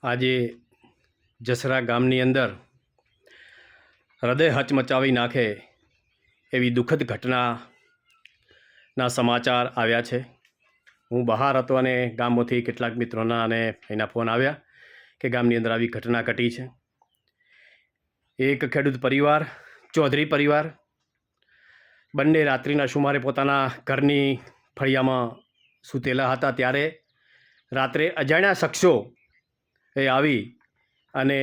આજે જસરા ગામની અંદર હૃદય હચમચાવી નાખે એવી દુઃખદ ઘટનાના સમાચાર આવ્યા છે. હું બહાર હતો અને ગામમાંથી કેટલાક મિત્રોના અને એના ફોન આવ્યા કે ગામની અંદર આવી ઘટના ઘટી છે. એક ખેડૂત પરિવાર, ચૌધરી પરિવાર, બંને રાત્રિના સુમારે પોતાના ઘરની ફળિયામાં સૂતેલા હતા. ત્યારે રાત્રે અજાણ્યા શખ્સો એ આવી અને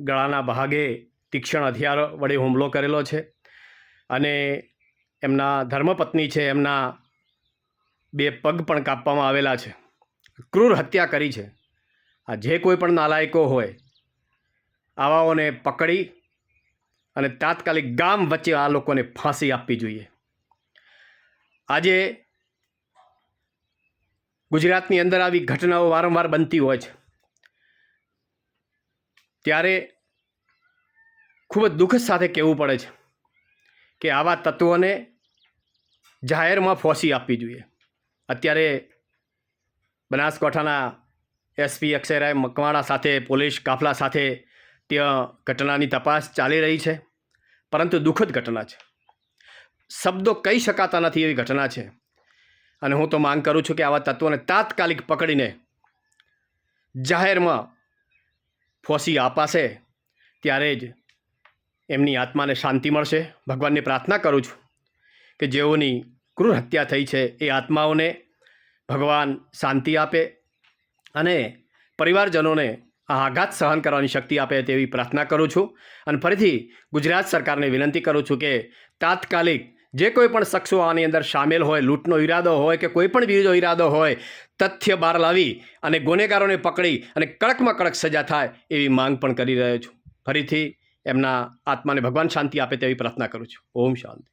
ગળાના ભાગે તીક્ષ્ણ હથિયાર વડે હુમલો કરેલો છે અને એમના ધર્મપત્ની છે, એમના 2 પગ પણ કાપવામાં આવેલા છે. ક્રૂર હત્યા કરી છે. આ જે કોઈ પણ નાલાયકો હોય આવાઓને પકડી અને તાત્કાલિક ગામ વચ્ચે આ લોકોને ફાંસી આપવી જોઈએ. આજે ગુજરાતની અંદર આવી ઘટનાઓ વારંવાર બનતી હોય છે ત્યારે ખૂબ જ દુઃખ સાથે કહેવું પડે છે કે આવા તત્વોને જાહેરમાં ફાંસી આપવી જોઈએ. અત્યારે બનાસકાંઠાના એસપી અક્ષયરાય મકવાણા સાથે પોલીસ કાફલા સાથે ત્યાં ઘટનાની તપાસ ચાલી રહી છે, પરંતુ દુઃખદ ઘટના છે. શબ્દો કહી શકાતા નથી એવી ઘટના છે અને હું તો માંગ કરું છું કે આવા તત્વોને તાત્કાલિક પકડીને જાહેરમાં ફાંસી અપાશે ત્યારે જ એમની આત્માને શાંતિ મળશે. ભગવાનને પ્રાર્થના કરું છું કે જેઓની ક્રૂર હત્યા થઈ છે એ આત્માઓને ભગવાન શાંતિ આપે અને પરિવારજનોને આ આઘાત સહન કરવાની શક્તિ આપે તેવી પ્રાર્થના કરું છું. અને ફરીથી ગુજરાત સરકારને વિનંતી કરું છું કે તાત્કાલિક જે કોઈ પણ શખ્સો આની અંદર સામેલ હોય, લૂંટનો ઈરાદો હોય કે કોઈ પણ બીજો ઈરાદો હોય, તથ્ય બહાર લાવી અને ગુનેગારોને પકડી અને કડકમાં કડક સજા થાય એવી માંગ પણ કરી રહ્યો છું. ફરીથી એમના આત્માને ભગવાન શાંતિ આપે તેવી પ્રાર્થના કરું છું. ઓમ શાંતિ.